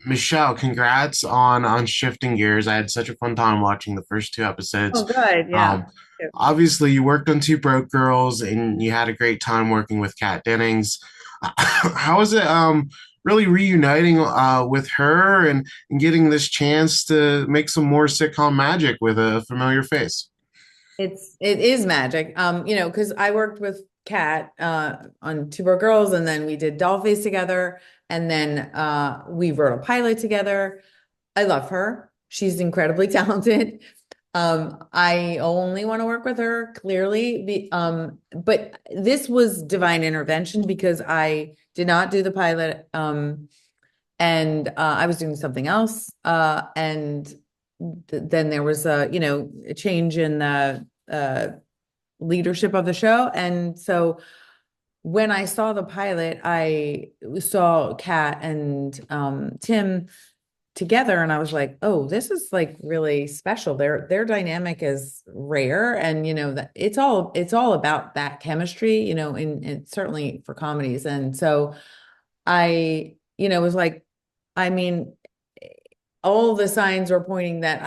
Michelle, congrats on shifting gears. I had such a fun time watching the first two episodes. Oh, good. Um, Yeah. Obviously, you worked on Two Broke Girls, and you had a great time working with Cat Dennings. How is it really reuniting with her and getting this chance to make some more sitcom magic with a familiar face? It is magic. Because I worked with Kat on Two Broke Girls, and then we did Dollface together, and then we wrote a pilot together. I love her. She's incredibly talented. I only want to work with her, clearly. But this was divine intervention because I did not do the pilot. And I was doing something else. And then there was a change in the leadership of the show. And so when I saw the pilot, I saw Kat and Tim together, and I was like, oh, this is like really special. Their dynamic is rare, and that it's all about that chemistry, in certainly for comedies. And so I, was like, I mean, all the signs were pointing that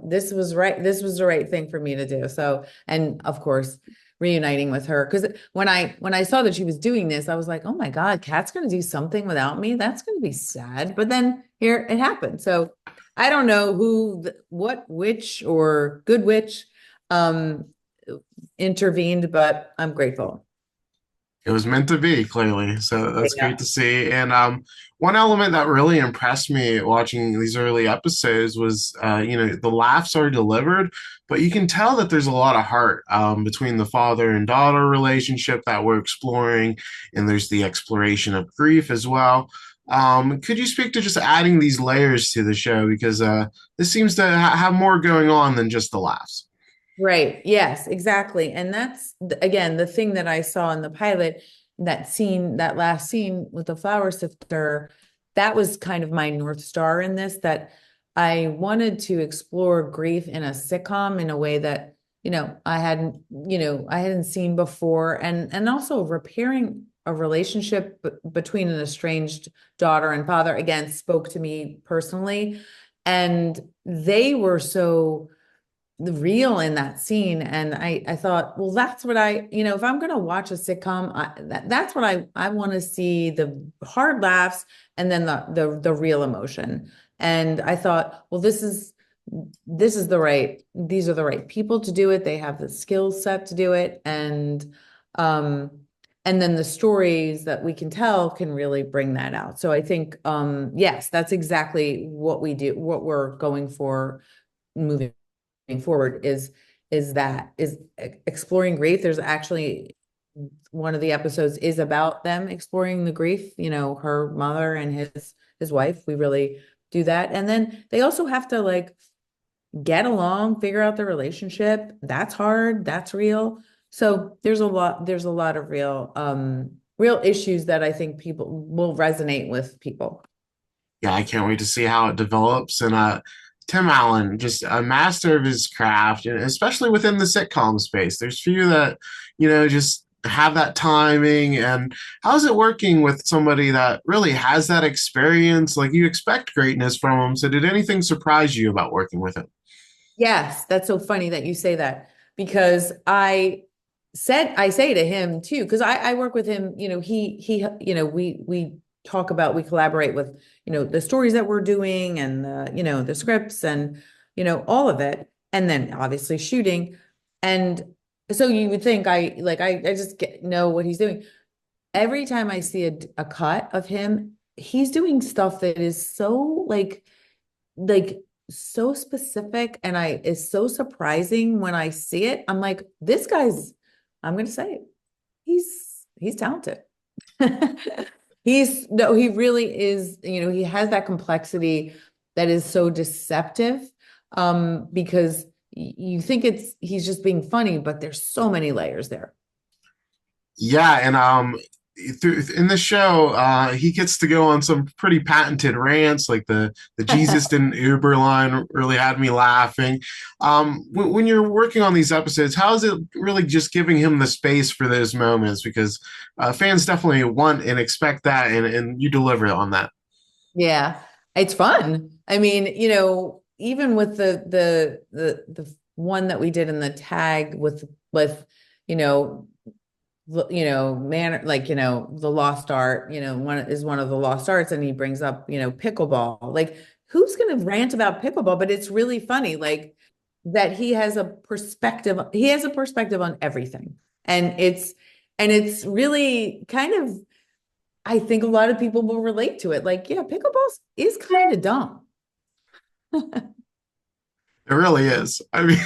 this was right. This was the right thing for me to do. So, and of course, reuniting with her. Because when I saw that she was doing this, I was like, oh my God, Kat's gonna do something without me. That's gonna be sad. But then here it happened. So I don't know what witch or good witch um intervened, but I'm grateful. It was meant to be, clearly. So that's Yeah. great to see. And one element that really impressed me watching these early episodes was, the laughs are delivered, but you can tell that there's a lot of heart between the father and daughter relationship that we're exploring, and there's the exploration of grief as well. Could you speak to just adding these layers to the show because this seems to have more going on than just the laughs? Right. Yes, exactly. And that's again the thing that I saw in the pilot, that scene, that last scene with the flower sifter, that was kind of my North Star in this, that I wanted to explore grief in a sitcom in a way that, I hadn't seen before, and also repairing a relationship between an estranged daughter and father again spoke to me personally. And they were so real in that scene, and I thought, well, that's what if I'm going to watch a sitcom, that's what I want to see, the hard laughs and then the real emotion. And I thought, well, this is these are the right people to do it. They have the skill set to do it. Um and then the stories that we can tell can really bring that out. So I think, yes, that's exactly what we do, what we're going for moving forward, is exploring grief. There's actually one of the episodes is about them exploring the grief, her mother and his wife. We really do that. And then they also have to like get along, figure out the relationship. That's hard, that's real. So there's a lot of real issues that I think people will resonate with people. Yeah, I can't wait to see how it develops. And Tim Allen, just a master of his craft, and especially within the sitcom space. There's few that, just have that timing. And how's it working with somebody that really has that experience? Like you expect greatness from him. So did anything surprise you about working with him? Yes, that's so funny that you say that, because I say to him too, because I work with him, we talk about, we collaborate with, the stories that we're doing, and the scripts, and all of it. And then obviously shooting. And so you would think I just know what he's doing. Every time I see a cut of him, he's doing stuff that is so like so specific, and I is so surprising when I see it. I'm like, this guy's, I'm gonna say it, he's talented. He's no, he really is, he has that complexity that is so deceptive. Because you think he's just being funny, but there's so many layers there. Yeah, and in the show, he gets to go on some pretty patented rants, like the Jesus didn't Uber line really had me laughing. When you're working on these episodes, how is it really just giving him the space for those moments? Because fans definitely want and expect that, and you deliver on that. Yeah. It's fun. I mean, even with the one that we did in the tag with, you know, man, like, the lost art, one of the lost arts, and he brings up, pickleball. Like, who's going to rant about pickleball? But it's really funny, like that he has a perspective on everything. And it's really kind of, I think a lot of people will relate to it. Like, yeah, pickleball is kind of dumb. It really is. I mean,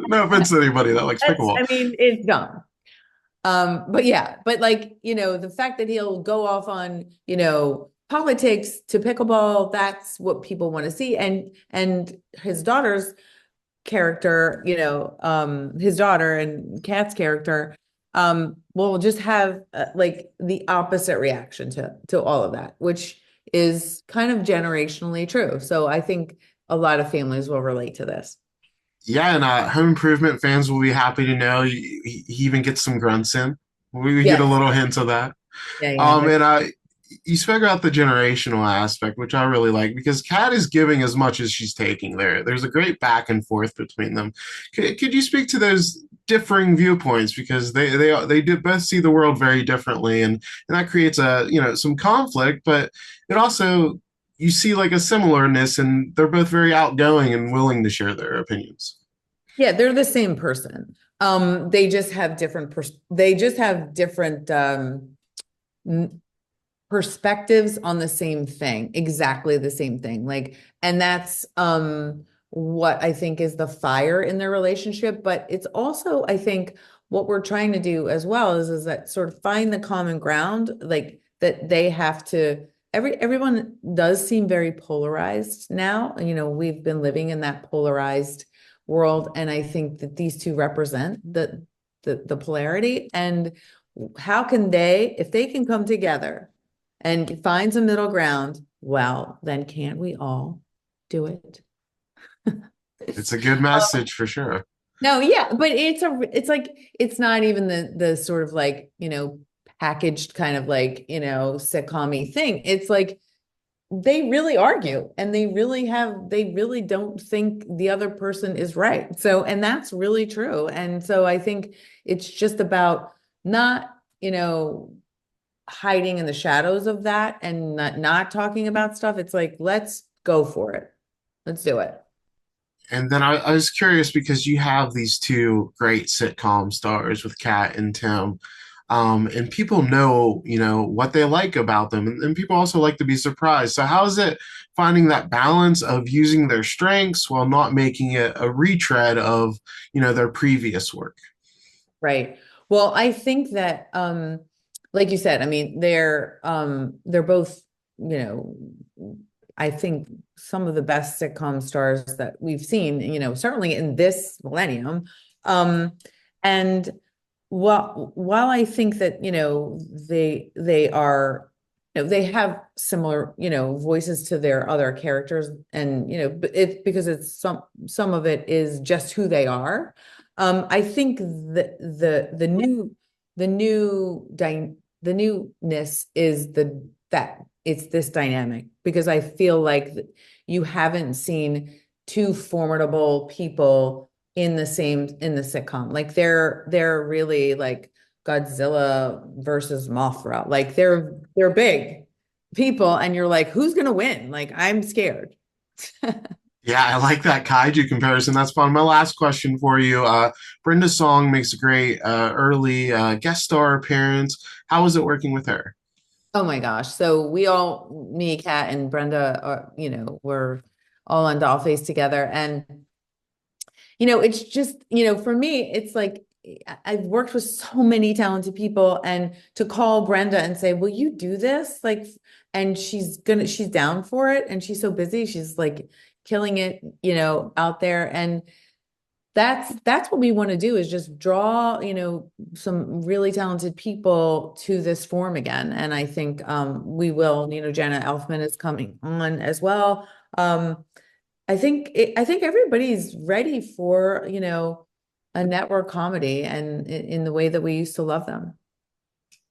no offense to anybody that likes pickleball. I mean, it's dumb. But yeah, but like, the fact that he'll go off on, politics to pickleball, that's what people want to see. And his daughter's character, his daughter and Kat's character, will just have like the opposite reaction to all of that, which is kind of generationally true. So I think a lot of families will relate to this. Yeah, and Home Improvement fans will be happy to know he even gets some grunts in. We get a Yes. little hint of that. Yeah, yeah. And you spoke about the generational aspect, which I really like because Kat is giving as much as she's taking there. There's a great back and forth between them. Could you speak to those differing viewpoints because they do both see the world very differently, and that creates some conflict, but it also you see like a similarness, and they're both very outgoing and willing to share their opinions. Yeah, they're the same person. They just have different perspectives on the same thing, exactly the same thing. Like, and that's what I think is the fire in their relationship. But it's also, I think, what we're trying to do as well is that sort of find the common ground, like that they have to everyone does seem very polarized now. We've been living in that polarized world, and I think that these two represent the polarity. And how can they, if they can come together and finds a middle ground, well, then can't we all do it? It's a good message for sure. No, yeah, but it's like it's not even the sort of like, packaged kind of like, sitcom-y thing. It's like they really argue and they really don't think the other person is right. So, and that's really true. And so I think it's just about not, hiding in the shadows of that and not talking about stuff. It's like, let's go for it. Let's do it. And then I was curious because you have these two great sitcom stars with Kat and Tim. And people know, what they like about them, and people also like to be surprised. So how is it finding that balance of using their strengths while not making it a retread of, their previous work? Right. Well, I think that like you said, I mean, they're both, I think some of the best sitcom stars that we've seen, certainly in this millennium. And while I think that, they are, they have similar, voices to their other characters, and, but it's because it's some of it is just who they are. I think the new the newness is that it's this dynamic, because I feel like you haven't seen two formidable people in the sitcom. Like they're really like Godzilla versus Mothra. Like they're big people, and you're like, who's gonna win? Like, I'm scared. Yeah, I like that kaiju comparison. That's fun. My last question for you. Brenda Song makes a great early guest star appearance. How was it working with her? Oh my gosh. So me, Kat, and Brenda are, we're all on Dollface together. And, it's just, for me, it's like I've worked with so many talented people, and to call Brenda and say, will you do this? Like, and she's down for it. And she's so busy. She's like killing it, out there. And that's what we want to do, is just draw, some really talented people to this form again. And I think we will. Jenna Elfman is coming on as well. I think everybody's ready for, a network comedy, and in the way that we used to love them.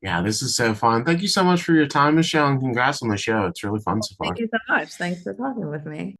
Yeah, this is so fun. Thank you so much for your time, Michelle, and congrats on the show. It's really fun so Thank far. you so much. Thanks for talking with me.